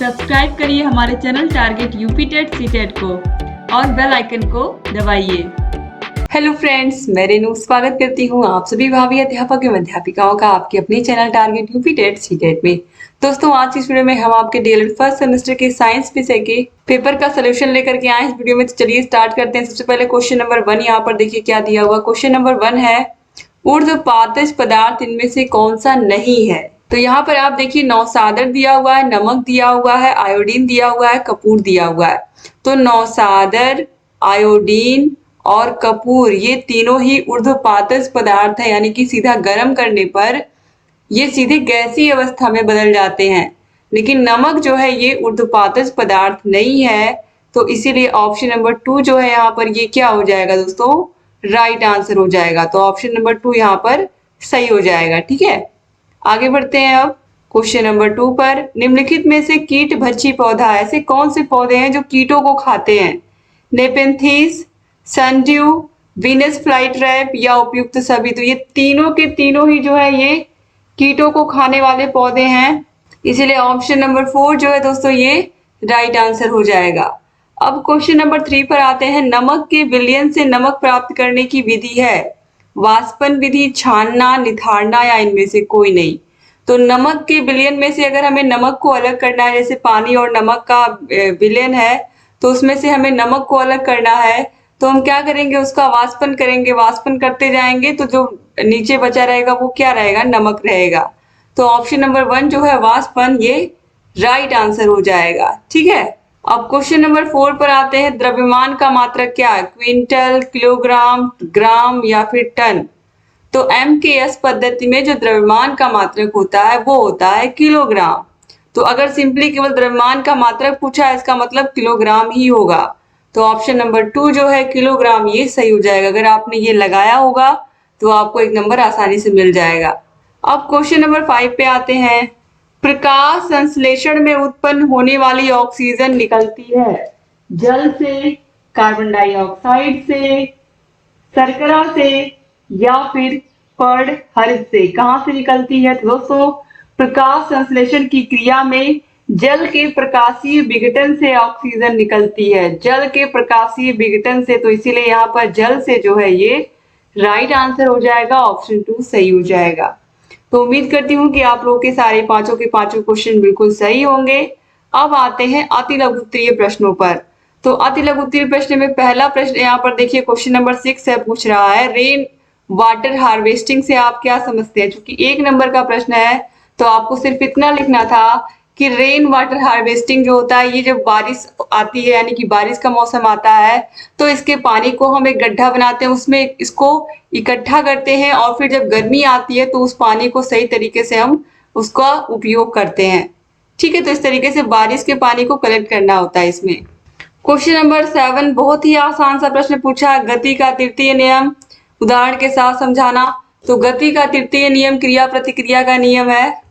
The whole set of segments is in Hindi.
सब्सक्राइब करिए हमारे channel target UP TET CTET को और बेल आइकन को दबाइए। हेलो फ्रेंड्स, मैं रेनू स्वागत करती हूँ आप सभी भावी अध्यापक एवं अध्यापिकाओं का आपके अपने channel target UP TET CTET में। दोस्तों, आज इस वीडियो में हम आपके डीएलएड फर्स्ट सेमेस्टर के साइंस विषय के पेपर का सोल्यूशन लेकर के आए इस वीडियो में। तो चलिए स्टार्ट करते हैं। सबसे पहले क्वेश्चन नंबर 1 यहाँ पर देखिए क्या दिया हुआ। क्वेश्चन नंबर 1 है, ऊर्ध्वपातज पदार्थ इनमें से कौन सा नहीं है। तो यहाँ पर आप देखिए नौसादर दिया हुआ है, नमक दिया हुआ है, आयोडीन दिया हुआ है, कपूर दिया हुआ है। तो नौसादर, आयोडीन और कपूर ये तीनों ही ऊर्ध्वपातज पदार्थ है, यानी कि सीधा गर्म करने पर ये सीधे गैसीय अवस्था में बदल जाते हैं। लेकिन नमक जो है ये ऊर्ध्वपातज पदार्थ नहीं है, तो इसीलिए ऑप्शन नंबर 2 जो है यहाँ पर ये क्या हो जाएगा दोस्तों, राइट आंसर हो जाएगा। तो ऑप्शन नंबर 2 यहाँ पर सही हो जाएगा। ठीक है, आगे बढ़ते हैं अब क्वेश्चन नंबर 2 पर। निम्नलिखित में से कीट भक्षी पौधा ऐसे कौन से पौधे हैं जो कीटों को खाते हैं। नेपेंथीस, सनड्यू, वीनस फ्लाईट्रैप या उपयुक्त सभी। तो ये तीनों के तीनों ही जो है ये कीटों को खाने वाले पौधे हैं, इसीलिए ऑप्शन नंबर 4 जो है दोस्तों ये राइट आंसर हो जाएगा। अब क्वेश्चन नंबर 3 पर आते हैं। नमक के विलयन से नमक प्राप्त करने की विधि है वाष्पन विधि, छानना, निथारना या इनमें से कोई नहीं। तो नमक के विलयन में से अगर हमें नमक को अलग करना है, जैसे पानी और नमक का विलयन है, तो उसमें से हमें नमक को अलग करना है, तो हम क्या करेंगे, उसका वाष्पन करेंगे। वाष्पन करते जाएंगे तो जो नीचे बचा रहेगा वो क्या रहेगा, नमक रहेगा। तो ऑप्शन नंबर 1 जो है वाष्पन, ये राइट आंसर हो जाएगा। ठीक है, अब क्वेश्चन नंबर 4 पर आते हैं। द्रव्यमान का मात्रक क्या है, क्विंटल, किलोग्राम, ग्राम या फिर टन। तो MKS पद्धति में जो द्रव्यमान का मात्रक होता है वो होता है किलोग्राम। तो अगर सिंपली केवल द्रव्यमान का मात्रक पूछा है, इसका मतलब किलोग्राम ही होगा। तो ऑप्शन नंबर 2 जो है किलोग्राम, ये सही हो जाएगा। अगर आपने ये लगाया होगा तो आपको एक नंबर आसानी से मिल जाएगा। अब क्वेश्चन नंबर 5 पे आते हैं। प्रकाश संश्लेषण में उत्पन्न होने वाली ऑक्सीजन निकलती है जल से, कार्बन डाइऑक्साइड से, शर्करा से या फिर पर्ण हरित से। कहां से निकलती है? तो दोस्तों, प्रकाश संश्लेषण की क्रिया में जल के प्रकाशीय विघटन से ऑक्सीजन निकलती है, जल के प्रकाशीय विघटन से। तो इसीलिए यहाँ पर जल से जो है ये राइट आंसर हो जाएगा, ऑप्शन 2 सही हो जाएगा। तो उम्मीद करती हूँ कि आप लोग के सारे पांचों के पांचों क्वेश्चन बिल्कुल सही होंगे। अब आते हैं अति लघुत्तरीय प्रश्नों पर। तो अति लघुत्तरीय प्रश्न में पहला प्रश्न यहाँ पर देखिए क्वेश्चन नंबर 6 है, पूछ रहा है रेन वाटर हार्वेस्टिंग से आप क्या समझते हैं। क्योंकि 1 नंबर का प्रश्न है तो आपको सिर्फ इतना लिखना था कि रेन वाटर हार्वेस्टिंग जो होता है, ये जब बारिश आती है यानी कि बारिश का मौसम आता है तो इसके पानी को हम एक गड्ढा बनाते हैं, उसमें इसको इकट्ठा करते हैं और फिर जब गर्मी आती है तो उस पानी को सही तरीके से हम उसका उपयोग करते हैं। ठीक है, तो इस तरीके से बारिश के पानी को कलेक्ट करना होता है इसमें। क्वेश्चन नंबर 7 बहुत ही आसान सा प्रश्न पूछा है, गति का तृतीय नियम उदाहरण के साथ समझाना। तो गति का तृतीय नियम क्रिया प्रतिक्रिया का नियम है।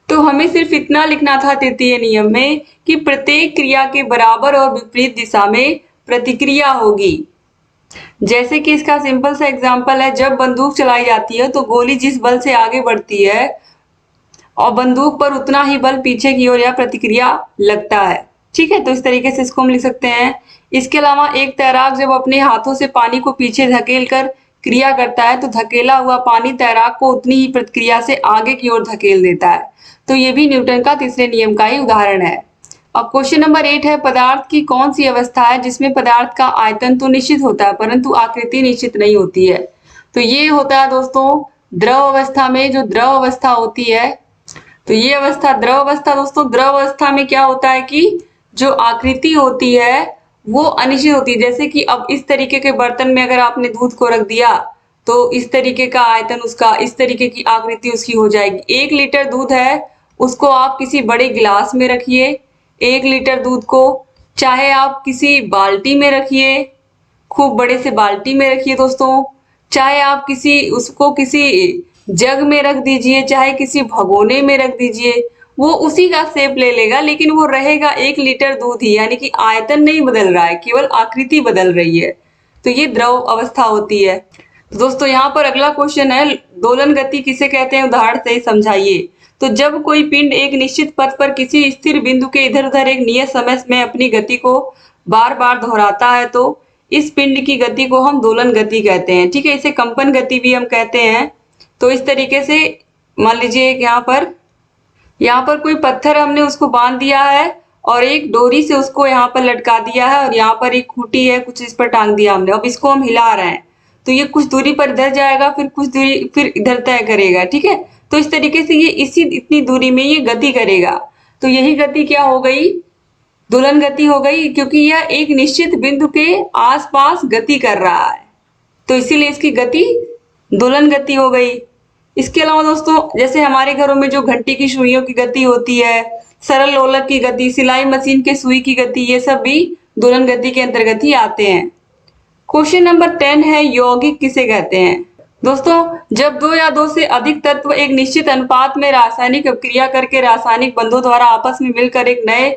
तो हमें सिर्फ इतना लिखना था तृतीय नियम में कि प्रत्येक क्रिया के बराबर और विपरीत दिशा में प्रतिक्रिया होगी। जैसे कि इसका सिंपल सा एग्जांपल है, जब बंदूक चलाई जाती है तो गोली जिस बल से आगे बढ़ती है और बंदूक पर उतना ही बल पीछे की ओर या प्रतिक्रिया लगता है। ठीक है, तो इस तरीके से इसको हम लिख सकते हैं। इसके अलावा एक तैराक जब अपने हाथों से पानी को पीछे धकेल कर क्रिया करता है तो धकेला हुआ पानी तैराक को उतनी ही प्रतिक्रिया से आगे की ओर धकेल देता है। तो ये भी न्यूटन का तीसरे नियम का ही उदाहरण है। अब क्वेश्चन नंबर 8 है, पदार्थ की कौन सी अवस्था है जिसमें पदार्थ का आयतन तो निश्चित होता है परंतु आकृति निश्चित नहीं होती है। तो ये होता है दोस्तों द्रव अवस्था में। जो द्रव अवस्था होती है, तो ये अवस्था द्रव अवस्था। दोस्तों, द्रव अवस्था में क्या होता है कि जो आकृति होती है वो अनिश्चित होती है। जैसे कि अब इस तरीके के बर्तन में अगर आपने दूध को रख दिया तो इस तरीके का आयतन उसका, इस तरीके की आकृति उसकी हो जाएगी। 1 लीटर दूध है, उसको आप किसी बड़े गिलास में रखिए, 1 लीटर दूध को, चाहे आप किसी बाल्टी में रखिए, खूब बड़े से बाल्टी में रखिए दोस्तों, चाहे आप उसको किसी जग में रख दीजिए, चाहे किसी भगोने में रख दीजिए, वो उसी का शेप ले लेगा, लेकिन वो रहेगा 1 लीटर दूध ही। यानी कि आयतन नहीं बदल रहा है, केवल आकृति बदल रही है। तो ये द्रव अवस्था होती है। दोस्तों, यहाँ पर अगला क्वेश्चन है, दोलन गति किसे कहते हैं, उदाहरण से समझाइए। तो जब कोई पिंड एक निश्चित पथ पर किसी स्थिर बिंदु के इधर उधर एक नियत समय में अपनी गति को बार बार दोहराता है तो इस पिंड की गति को हम दोलन गति कहते हैं। ठीक है, इसे कंपन गति भी हम कहते हैं। तो इस तरीके से मान लीजिए यहाँ पर कोई पत्थर हमने उसको बांध दिया है और एक डोरी से उसको यहाँ पर लटका दिया है और यहाँ पर एक खूंटी है, कुछ इस पर टांग दिया हमने। अब इसको हम हिला रहे हैं तो ये कुछ दूरी पर इधर जाएगा, फिर कुछ दूरी फिर इधर तय करेगा। ठीक है, तो इस तरीके से ये इतनी दूरी में ये गति करेगा। तो यही गति क्या हो गई, दोलन गति हो गई, क्योंकि यह एक निश्चित बिंदु के आसपास गति कर रहा है, तो इसीलिए इसकी गति दोलन गति हो गई। इसके अलावा दोस्तों, जैसे हमारे घरों में जो घंटी की सुइयों की गति होती है, सरल लोलक की गति, सिलाई मशीन के सुई की गति, ये सब भी दोलन गति के अंतर्गत ही आते हैं। क्वेश्चन नंबर 10 है, यौगिक किसे कहते हैं। दोस्तों, जब दो या दो से अधिक तत्व एक निश्चित अनुपात में रासायनिक अभिक्रिया करके रासायनिक बंधों द्वारा आपस में मिलकर एक नए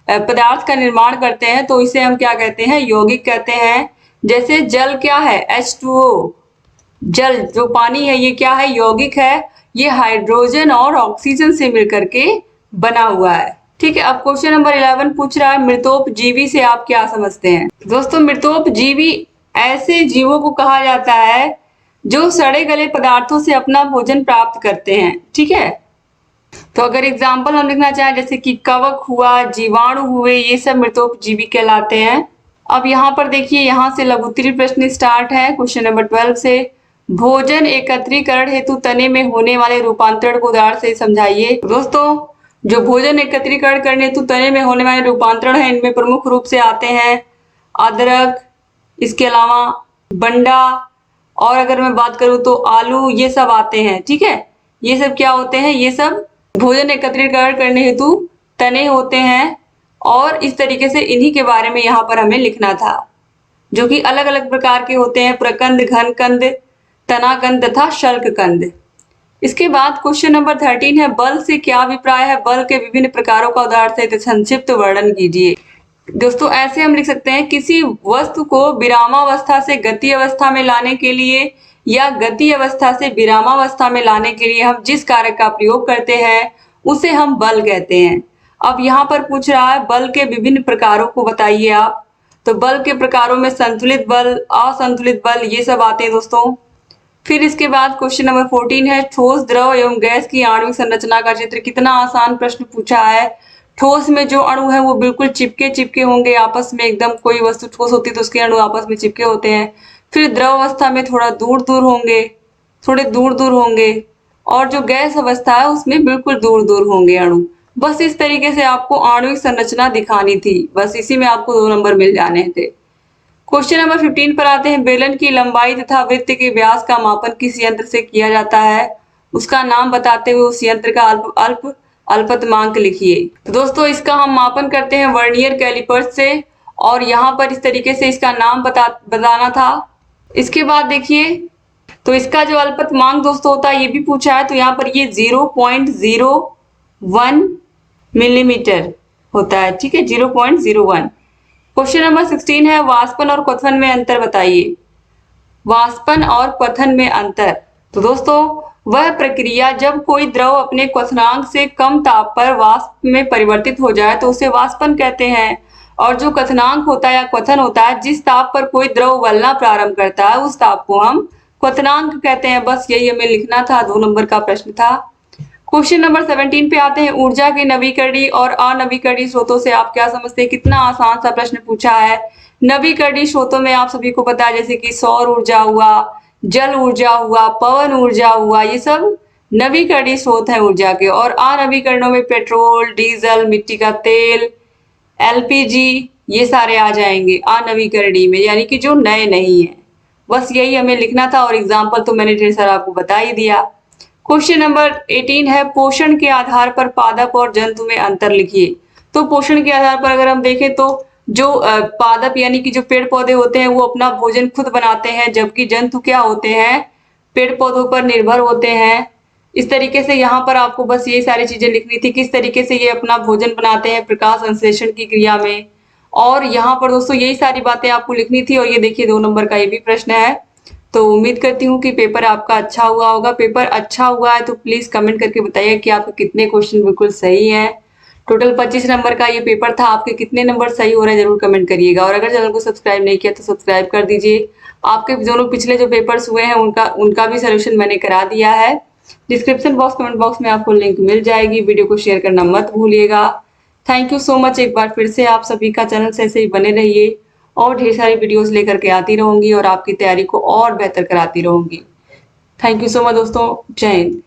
पदार्थ का निर्माण करते हैं तो इसे हम क्या कहते हैं, यौगिक कहते हैं। जैसे जल क्या है, H2O, जल जो पानी है ये क्या है, यौगिक है। ये हाइड्रोजन और ऑक्सीजन से मिलकर के बना हुआ है। ठीक है, अब क्वेश्चन नंबर 11 पूछ रहा है, मृतोपजीवी से आप क्या समझते हैं। दोस्तों, मृतोपजीवी ऐसे जीवों को कहा जाता है जो सड़े गले पदार्थों से अपना भोजन प्राप्त करते हैं। ठीक है, तो अगर एग्जाम्पल हम लिखना चाहें जैसे कि कवक हुआ, जीवाणु हुए, ये सब मृतोपजीवी कहलाते हैं। अब यहाँ पर देखिए, यहाँ से लघुत्तरीय प्रश्न स्टार्ट है क्वेश्चन नंबर 12 से। भोजन एकत्रीकरण हेतु तने में होने वाले रूपांतरण को उदाहरण से समझाइए। दोस्तों, जो भोजन एकत्रीकरण करने हेतु तने में होने वाले रूपांतरण है, इनमें प्रमुख रूप से आते हैं अदरक, इसके अलावा बंडा, और अगर मैं बात करूं तो आलू, ये सब आते हैं। ठीक है, ये सब क्या होते हैं, ये सब भोजन एकत्रीकरण करने हेतु तने होते हैं और इस तरीके से इन्हीं के बारे में यहाँ पर हमें लिखना था, जो कि अलग अलग प्रकार के होते हैं, प्रकंद, घनकंद, तनाकंद तथा शल्ककंद। इसके बाद क्वेश्चन नंबर 13 है, बल से क्या अभिप्राय है, बल के विभिन्न प्रकारों का उदाहरण से संक्षिप्त वर्णन कीजिए। दोस्तों, ऐसे हम लिख सकते हैं, किसी वस्तु को विरामावस्था से गति अवस्था में लाने के लिए या गति अवस्था से विरामावस्था में लाने के लिए हम जिस कारक का प्रयोग करते हैं उसे हम बल कहते हैं। अब यहाँ पर पूछ रहा है बल के विभिन्न प्रकारों को बताइए आप। तो बल के प्रकारों में संतुलित बल, असंतुलित बल, ये सब आते हैं दोस्तों। फिर इसके बाद क्वेश्चन नंबर 14 है, ठोस, द्रव एवं गैस की आणविक संरचना का चित्र। कितना आसान प्रश्न पूछा है। ठोस में जो अणु है वो बिल्कुल चिपके होंगे आपस में, एकदम कोई वस्तु ठोस होती है तो उसके अणु आपस में चिपके होते हैं। फिर द्रव अवस्था में थोड़े दूर दूर होंगे और जो गैस अवस्था है उसमें बिल्कुल दूर होंगे अणु। बस इस तरीके से आपको आणविक संरचना दिखानी थी, बस इसी में आपको 2 नंबर मिल जाने थे। क्वेश्चन नंबर 15 पर आते हैं, बेलन की लंबाई तथा वृत्त के व्यास का मापन किस यंत्र से किया जाता है, उसका नाम बताते हुए उस यंत्र का अल्पतमांक लिखिए। तो दोस्तों, इसका हम मापन करते हैं वर्नियर कैलिपर्स से और यहाँ पर इस तरीके से इसका नाम बताना था। इसके बाद देखिए, तो इसका जो अल्पतमांक दोस्तों होता है ये भी पूछा है, तो यहाँ पर ये 0.01 मिलीमीटर होता है। ठीक है, 0.01। क्वेश्चन नंबर 16 है, वाष्पन और क्वथन में अंतर बताइए। वाष्पन और क्वथन में अंतर, तो दोस्तों वह प्रक्रिया जब कोई द्रव अपने क्वथनांक से कम ताप पर वाष्प में परिवर्तित हो जाए तो उसे वाष्पन कहते हैं। और जो क्वथनांक होता है या क्वथन होता है, जिस ताप पर कोई द्रव उबलना प्रारंभ करता है उस ताप को हम क्वथनांक कहते हैं। बस यही हमें लिखना था, 2 नंबर का प्रश्न था। क्वेश्चन नंबर 17 पे आते हैं, ऊर्जा के नवीकरणीय और अनवीकरणीय स्रोतों से आप क्या समझते हैं। कितना आसान सा प्रश्न पूछा है। नवीकरणीय स्रोतों में आप सभी को पता है जैसे कि सौर ऊर्जा हुआ, जल ऊर्जा हुआ, पवन ऊर्जा हुआ, ये सब नवीकरणीय स्रोत है ऊर्जा के। और अनवीकरणों में पेट्रोल, डीजल, मिट्टी का तेल, एलपीजी, ये सारे आ जाएंगे अनवीकरणीय में, यानी कि जो नए नहीं है। बस यही हमें लिखना था और एग्जाम्पल तो मैंने ढेर सारा आपको बता ही दिया। क्वेश्चन नंबर 18 है, पोषण के आधार पर पादप और जंतु में अंतर लिखिए। तो पोषण के आधार पर अगर हम देखें तो जो पादप यानी कि जो पेड़ पौधे होते हैं वो अपना भोजन खुद बनाते हैं, जबकि जंतु क्या होते हैं, पेड़ पौधों पर निर्भर होते हैं। इस तरीके से यहाँ पर आपको बस ये सारी चीजें लिखनी थी, किस तरीके से ये अपना भोजन बनाते हैं प्रकाश संश्लेषण की क्रिया में। और यहाँ पर दोस्तों यही सारी बातें आपको लिखनी थी। और ये देखिए 2 नंबर का ये भी प्रश्न है। तो उम्मीद करती हूँ कि पेपर आपका अच्छा हुआ होगा। पेपर अच्छा हुआ है तो प्लीज़ कमेंट करके बताइए कि आपके कितने क्वेश्चन बिल्कुल सही हैं। टोटल 25 नंबर का ये पेपर था, आपके कितने नंबर सही हो रहे हैं ज़रूर कमेंट करिएगा। और अगर चैनल को सब्सक्राइब नहीं किया तो सब्सक्राइब कर दीजिए। आपके दोनों पिछले जो पेपर्स हुए हैं उनका भी सोल्यूशन मैंने करा दिया है। डिस्क्रिप्शन बॉक्स, कमेंट बॉक्स में आपको लिंक मिल जाएगी। वीडियो को शेयर करना मत भूलिएगा। Thank you so much. एक बार फिर से आप सभी का चैनल से ऐसे ही बने रहिए और ढेर सारी वीडियोस लेकर के आती रहूंगी और आपकी तैयारी को और बेहतर कराती रहूंगी। थैंक यू सो मच दोस्तों। जय हिंद।